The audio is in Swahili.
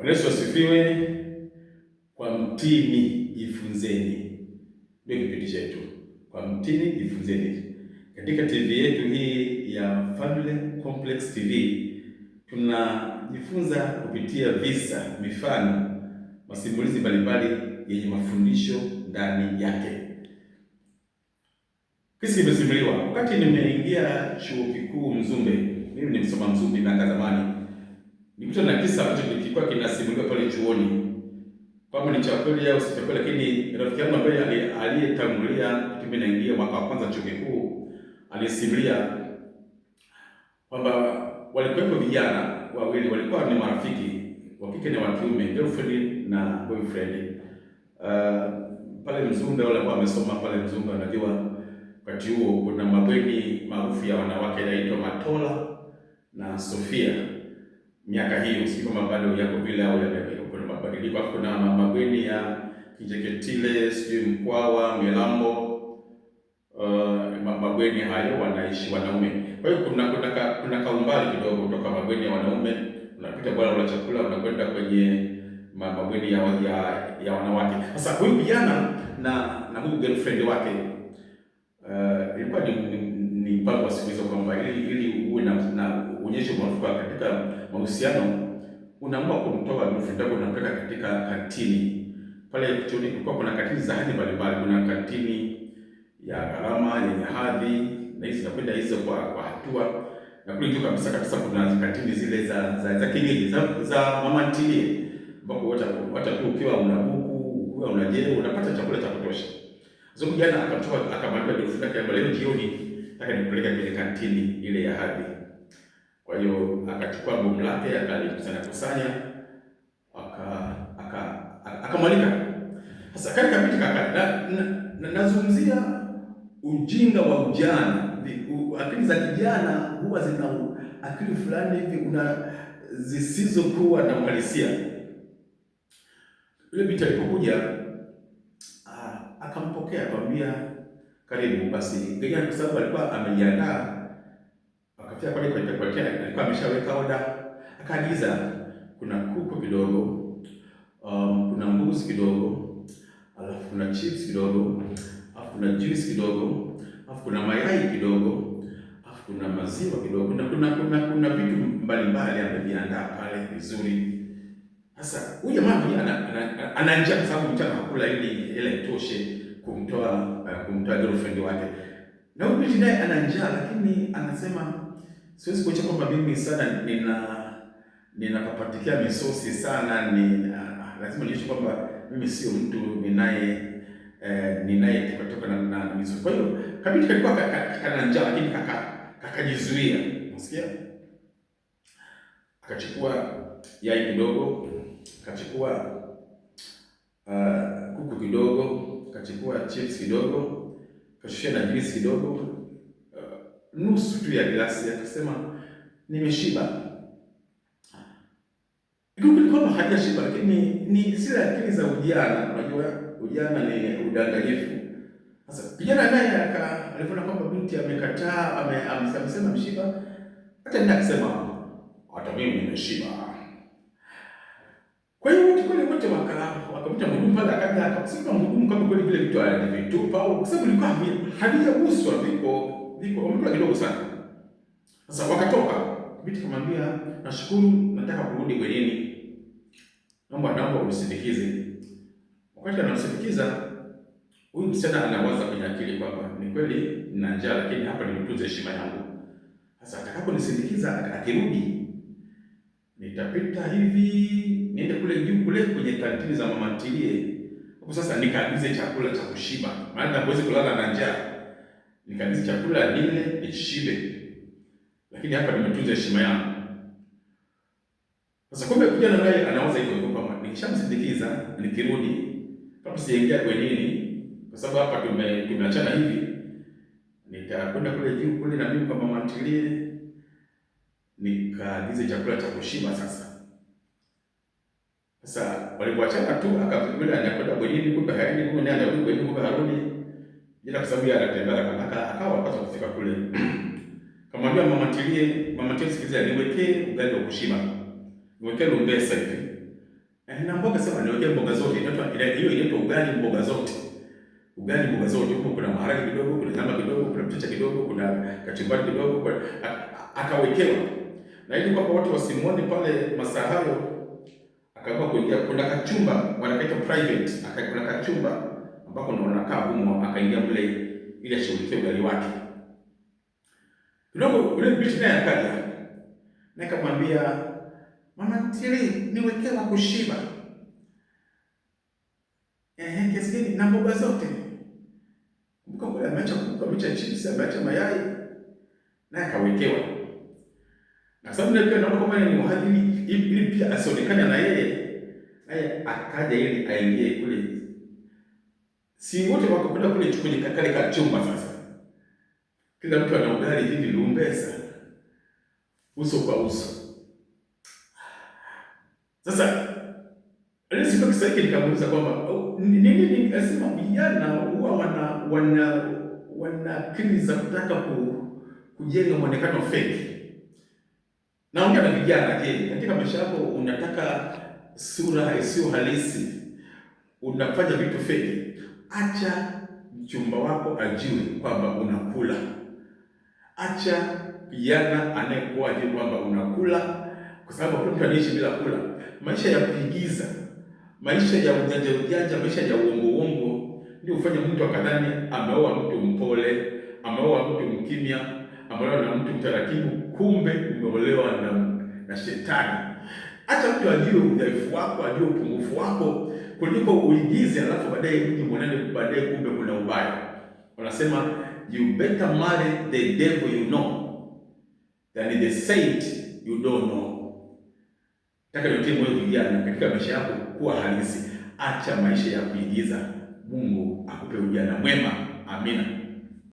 Bwana Yesu asifiwe. Kwa mtini jifunzeni, ndio kipindi chetu. Kwa mtini jifunzeni. Katika TV yetu hii ya Family Complex TV tunajifunza kupitia visa, mifano, masimulizi mbalimbali yenye mafundisho ndani yake. Kisa kimesimuliwa wakati nimeingia chuo kikuu Mzumbe. Mimi nimesoma Mzumbe miaka zamani. Nikutana na kisa ambacho kilikuwa kinasimuliwa pale chuoni. Kama ni cha kweli au si cha kweli, lakini rafiki yangu ambaye aliyetangulia mimi naingia mwaka wa kwanza chuo kikuu alisimulia kwamba walikuwepo vijana wawili, walikuwa ni marafiki wa kike na wa kiume, girlfriend na boyfriend. Pale Mzumbe wale ambao wamesoma pale Mzumbe wanajua wakati huo kuna mabweni maarufu ya wanawake yanaitwa Matola na Sofia. Miaka hiyo si kama bado yako vile au kuna mabadiliko. Kuna mabweni ya Kinjeketile, sijui Mkwawa, Milambo, mabweni hayo wanaishi wanaume. Kwa hiyo kuna kaumbali kidogo kutoka mabweni ya wanaume, unapita bwana ula chakula unakwenda kwenye mabweni ya wanawake. Sasa huyu kijana na huyu girlfriend wake ilikuwa ni mpango wa siku hizo kwamba ili uwe na uonyesho mwafaka katika mahusiano, unaamua kumtoa girlfriend wako unampeleka katika kantini. Pale chuoni kulikuwa kuna kantini za hadhi mbalimbali. Kuna kantini ya gharama yenye hadhi, na hizi nakwenda hizo kwa hatua, na kule juu kabisa kuna kantini zile za kienyeji za mama ntilie, ambapo wata tu ukiwa una buku, ukiwa unajeo unapata chakula cha kutosha. Sasa kijana akamwambia girlfriend yake kwamba leo jioni nataka nipeleke kwenye kantini ile ya hadhi. Kwa hiyo akachukua bomu lake akalikusanya akamwalika. Sasa kale kapiti kaka nazungumzia ujinga wa ujana. Akili za kijana huwa zina akili fulani hivi zisizokuwa na uhalisia. Yule binti alipokuja akampokea akamwambia karibu. Basi kijana kwa sababu alikuwa amejiandaa, akafika pale kwa alikuwa ameshaweka oda, akaagiza kuna kuku kidogo, kuna mbuzi kidogo, alafu kuna chips kidogo, alafu kuna juice kidogo, alafu kuna mayai kidogo, alafu kuna maziwa kidogo, na kuna vitu mbalimbali ameviandaa pale vizuri. Sasa huyu jamaa ana njaa kwa sababu mchana hakula ili ile itoshe kumtoa girlfriend wake. Na huyu binti naye ana njaa, lakini anasema siwezi kuacha kwamba mimi sana ninapapatikia misosi sana, lazima niishi kwamba mimi sio mtu ninaye kutoka na misosi. Kwa hiyo kabidi kalikuwa kana njaa, lakini kakajizuia. Unasikia? Akachukua yai kidogo, akachukua kuku kidogo, akachukua chips kidogo, akashushia na juice kidogo, nusu tu ya glasi, akasema nimeshiba. Ni kwamba hajashiba, lakini ni zile akili za ujana. Unajua ujana ni udanganyifu. Sasa kijana naye aliona kwamba binti amekataa, amesema mshiba, hata ndiye akasema hata mimi nimeshiba. Kwa hiyo wote wakamta mhudumu pale, akaja akasema mhudumu kama kweli vile vitu alivitupa, au kwa sababu ilikuwa havijaguswa, viko wamekula kidogo sana. Sasa wakatoka, binti kumwambia nashukuru, nataka kurudi bwenini, naomba unisindikize. Wakati anamsindikiza, huyu msichana anawaza kwenye akili kwamba ni kweli nina njaa, lakini hapa nimetunza heshima yangu. Sasa atakaponisindikiza akirudi, nitapita hivi niende kule juu kule kwenye kantini za mama ntilie. Hapo sasa nikaagize chakula cha kushiba, maana hawezi kulala na njaa. Nikaagize chakula nile nishibe, lakini hapa nimetunza heshima yangu. Sasa kumbe kijana naye anawaza hivyo kwamba nikishamsindikiza nikirudi, kama sijaingia bwenini, kwa sababu hapa tumeachana hivi, nitakwenda kule juu kule na mimi kama mama ntilie nikaagize chakula cha kushiba. Sasa walipoachana tu akakwenda anakwenda bwenini, kumbe haendi, kumbe naye anarudi bwenini, kumbe harudi. Jina kwa sababu anatembea akawa anapaswa kufika kule. Kamwambia mama ntilie, sikiliza, niwekee ugali wa kushiba. Niwekee lumbesa hivi. Na mboga sema niwekee mboga zote. Hiyo inaitwa ugali mboga zote. Ugali mboga zote, huko kuna maharage kidogo, kuna nyama kidogo, kuna mchicha kidogo, kuna kachumbari kidogo, akawekewa. Na ili kwamba watu wasimuone pale masaa hayo, akaamua kuingia, kuna kachumba wanakaita private, kuna kachumba ambako ndo wanakaa humo, akaingia mle ili ashughulikie ugali wake. Kidogo yule binti naye akaja, na akamwambia, "Mama Tili, niwekee wa kushiba." Kiasi gani? Na mboga zote. Kumbuka kule ameacha kuku, ameacha chips, ameacha mayai, na akawekewa. Na sababu ndio naona kama ni mhadhiri ili pia asionekane na yeye, naye akaja ili aingie kule. Si wote wako kwenda kule kwenye kale ka chumba sasa. Kila mtu ana ugali hivi lumbesa. Uso kwa uso. Sasa ile siku kisaki nikamuuliza kwamba nini asema vijana huwa wana akili za kutaka kujenga muonekano fake. Naongea na vijana, je, katika maisha yako unataka sura isiyo halisi, unafanya vitu fake? Acha mchumba wako ajue kwamba unakula. Acha kijana anayekuwa ajue kwamba unakula, kwa sababu mtu anaishi bila kula. Maisha ya kuigiza, maisha ya ujanja, maisha ya uongo ndio ufanye mtu akadhani ameoa mtu mpole, ameoa mtu mkimya, ameoa na mtu mtaratibu, kumbe umeolewa na shetani. Acha mtu ajue udhaifu wako, ajue upungufu wako, kuliko uigize alafu baadaye mtu mwanane, baadaye kumbe kuna ubaya. Wanasema you better marry the devil you know than the saint you don't know. Nataka nitie moyo vijana, katika maisha yako kuwa halisi. Acha maisha ya kuigiza. Mungu akupe ujana mwema. Amina.